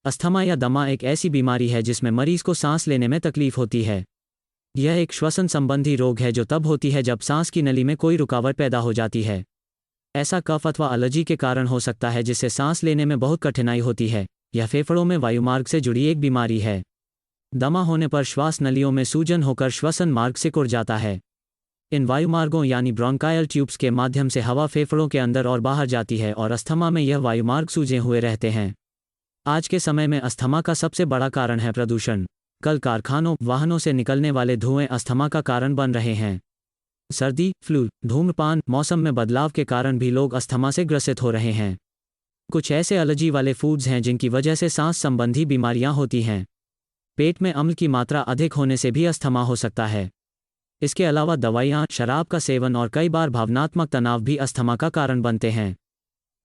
Asthma या दमा एक ऐसी बीमारी है जिसमें मरीज को सांस लेने में तकलीफ होती है। यह एक श्वसन संबंधी रोग है जो तब होती है जब सांस की नली में कोई रुकावट पैदा हो जाती है। ऐसा कफ अथवा एलर्जी के कारण हो सकता है जिससे सांस लेने में बहुत कठिनाई होती है। यह फेफड़ों में वायुमार्ग से जुड़ी एक बीमारी है। दमा होने पर श्वास नलियों में सूजन होकर श्वसन मार्ग सिकुड़ जाता है। इन वायुमार्गों यानी ब्रोंकायल ट्यूब्स के माध्यम से हवा फेफड़ों के अंदर और बाहर जाती है और अस्थमा में यह वायुमार्ग सूजे हुए रहते हैं। आज के समय में अस्थमा का सबसे बड़ा कारण है प्रदूषण। कल कारखानों, वाहनों से निकलने वाले धुएं अस्थमा का कारण बन रहे हैं। सर्दी, फ्लू, धूम्रपान, मौसम में बदलाव के कारण भी लोग अस्थमा से ग्रसित हो रहे हैं। कुछ ऐसे एलर्जी वाले फूड्स हैं जिनकी वजह से सांस संबंधी बीमारियां होती हैं। पेट में अम्ल की मात्रा अधिक होने से भी अस्थमा हो सकता है। इसके अलावा दवाइयाँ, शराब का सेवन और कई बार भावनात्मक तनाव भी अस्थमा का कारण बनते हैं।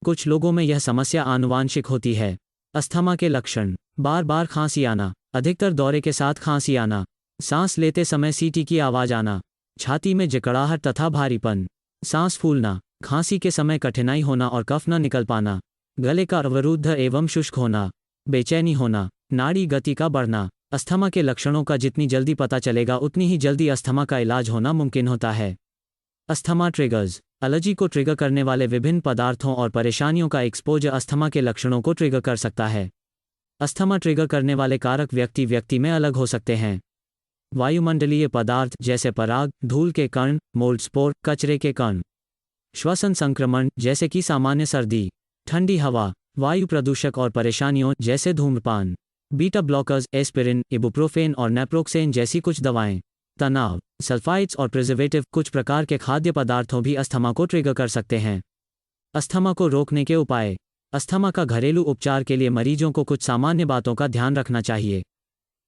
कुछ लोगों में यह समस्या आनुवांशिक होती है। अस्थमा के लक्षण: बार बार खांसी आना, अधिकतर दौरे के साथ खांसी आना, सांस लेते समय सीटी की आवाज आना, छाती में जकड़ाहट तथा भारीपन, सांस फूलना, खांसी के समय कठिनाई होना और कफ न निकल पाना, गले का अवरुद्ध एवं शुष्क होना, बेचैनी होना, नाड़ी गति का बढ़ना। अस्थमा के लक्षणों का जितनी जल्दी पता चलेगा उतनी ही जल्दी अस्थमा का इलाज होना मुमकिन होता है। अस्थमा ट्रिगर्स: एलर्जी को ट्रिगर करने वाले विभिन्न पदार्थों और परेशानियों का एक्सपोजर अस्थमा के लक्षणों को ट्रिगर कर सकता है। अस्थमा ट्रिगर करने वाले कारक व्यक्ति में अलग हो सकते हैं। वायुमंडलीय पदार्थ जैसे पराग, धूल के कण, मोल्ड स्पोर, कचरे के कण। श्वसन संक्रमण जैसे कि सामान्य सर्दी, ठंडी हवा, वायु प्रदूषक और परेशानियों जैसे धूम्रपान। बीटा ब्लॉकर्स, एस्पिरिन, इबुप्रोफेन और नेप्रोक्सेन जैसी कुछ दवाएं। तनाव, सल्फाइड्स और प्रिजर्वेटिव, कुछ प्रकार के खाद्य पदार्थों भी अस्थमा को ट्रिगर कर सकते हैं। अस्थमा को रोकने के उपाय: अस्थमा का घरेलू उपचार के लिए मरीजों को कुछ सामान्य बातों का ध्यान रखना चाहिए।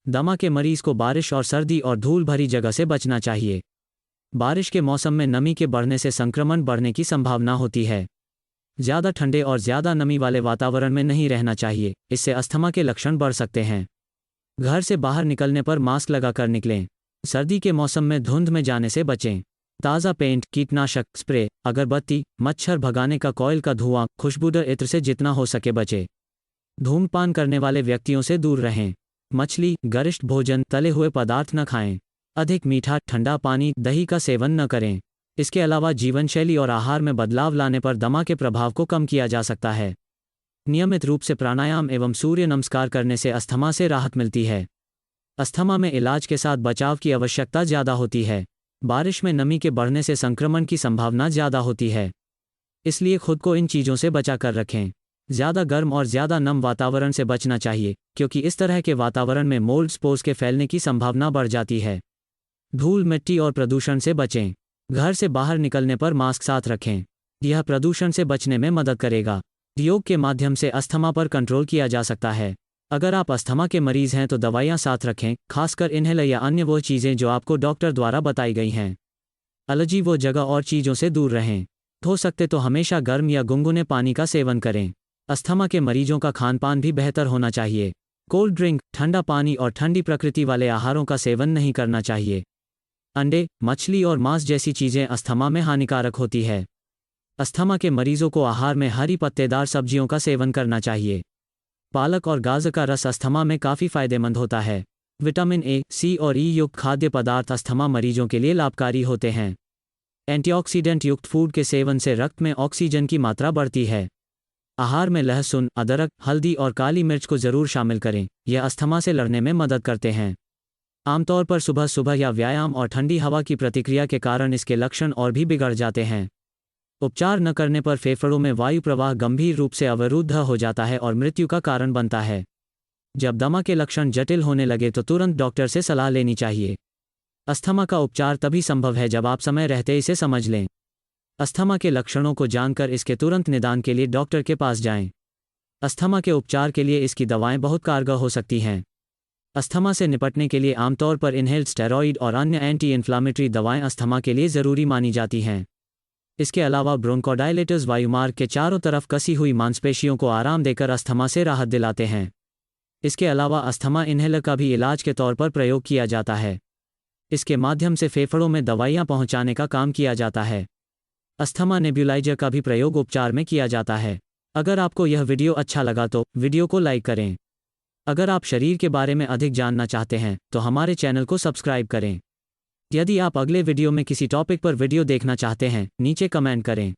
दमा के मरीज को बारिश और सर्दी और धूल भरी जगह से बचना चाहिए। बारिश के मौसम में नमी के बढ़ने से संक्रमण बढ़ने की संभावना होती है। ज़्यादा ठंडे और ज़्यादा नमी वाले वातावरण में नहीं रहना चाहिए, इससे अस्थमा के लक्षण बढ़ सकते हैं। घर से बाहर निकलने पर मास्क लगाकर निकलें। सर्दी के मौसम में धुंध में जाने से बचें। ताज़ा पेंट, कीटनाशक स्प्रे, अगरबत्ती, मच्छर भगाने का कॉइल का धुआं, खुशबूदार इत्र से जितना हो सके बचें। धूम्रपान करने वाले व्यक्तियों से दूर रहें। मछली, गरिष्ठ भोजन, तले हुए पदार्थ न खाएं। अधिक मीठा, ठंडा पानी, दही का सेवन न करें। इसके अलावा जीवनशैली और आहार में बदलाव लाने पर दमा के प्रभाव को कम किया जा सकता है। नियमित रूप से प्राणायाम एवं सूर्य नमस्कार करने से अस्थमा से राहत मिलती है। अस्थमा में इलाज के साथ बचाव की आवश्यकता ज़्यादा होती है। बारिश में नमी के बढ़ने से संक्रमण की संभावना ज़्यादा होती है, इसलिए खुद को इन चीज़ों से बचा कर रखें। ज़्यादा गर्म और ज़्यादा नम वातावरण से बचना चाहिए, क्योंकि इस तरह के वातावरण में मोल्ड स्पोर्स के फैलने की संभावना बढ़ जाती है। धूल, मिट्टी और प्रदूषण से बचें। घर से बाहर निकलने पर मास्क साथ रखें, यह प्रदूषण से बचने में मदद करेगा। योग के माध्यम से अस्थमा पर कंट्रोल किया जा सकता है। अगर आप अस्थमा के मरीज हैं तो दवाइयाँ साथ रखें, खासकर इन्हेलर या अन्य वो चीज़ें जो आपको डॉक्टर द्वारा बताई गई हैं। एलर्जी वो जगह और चीज़ों से दूर रहें। हो सकते तो हमेशा गर्म या गुनगुने पानी का सेवन करें। अस्थमा के मरीजों का खानपान भी बेहतर होना चाहिए। कोल्ड ड्रिंक, ठंडा पानी और ठंडी प्रकृति वाले आहारों का सेवन नहीं करना चाहिए। अंडे, मछली और मांस जैसी चीज़ें अस्थमा में हानिकारक होती है। अस्थमा के मरीजों को आहार में हरी पत्तेदार सब्जियों का सेवन करना चाहिए। पालक और गाजर का रस अस्थमा में काफ़ी फायदेमंद होता है। विटामिन ए, सी और ई युक्त खाद्य पदार्थ अस्थमा मरीजों के लिए लाभकारी होते हैं। एंटीऑक्सीडेंट युक्त फूड के सेवन से रक्त में ऑक्सीजन की मात्रा बढ़ती है। आहार में लहसुन, अदरक, हल्दी और काली मिर्च को ज़रूर शामिल करें, यह अस्थमा से लड़ने में मदद करते हैं। आमतौर पर सुबह सुबह या व्यायाम और ठंडी हवा की प्रतिक्रिया के कारण इसके लक्षण और भी बिगड़ जाते हैं। उपचार न करने पर फेफड़ों में वायु प्रवाह गंभीर रूप से अवरुद्ध हो जाता है और मृत्यु का कारण बनता है। जब दमा के लक्षण जटिल होने लगे तो तुरंत डॉक्टर से सलाह लेनी चाहिए। अस्थमा का उपचार तभी संभव है जब आप समय रहते इसे समझ लें। अस्थमा के लक्षणों को जानकर इसके तुरंत निदान के लिए डॉक्टर के पास जाएं। अस्थमा के उपचार के लिए इसकी दवाएं बहुत कारगर हो सकती हैं। अस्थमा से निपटने के लिए आमतौर पर इनहेल्ड स्टेरॉइड और अन्य एंटी इन्फ्लामेटरी दवाएं अस्थमा के लिए ज़रूरी मानी जाती हैं। इसके अलावा ब्रोंकोडायलेटर्स वायुमार्ग के चारों तरफ कसी हुई मांसपेशियों को आराम देकर अस्थमा से राहत दिलाते हैं। इसके अलावा अस्थमा इनहेलर का भी इलाज के तौर पर प्रयोग किया जाता है। इसके माध्यम से फेफड़ों में दवाइयाँ पहुँचाने का काम किया जाता है। अस्थमा नेब्यूलाइजर का भी प्रयोग उपचार में किया जाता है। अगर आपको यह वीडियो अच्छा लगा तो वीडियो को लाइक करें। अगर आप शरीर के बारे में अधिक जानना चाहते हैं तो हमारे चैनल को सब्सक्राइब करें। यदि आप अगले वीडियो में किसी टॉपिक पर वीडियो देखना चाहते हैं, नीचे कमेंट करें।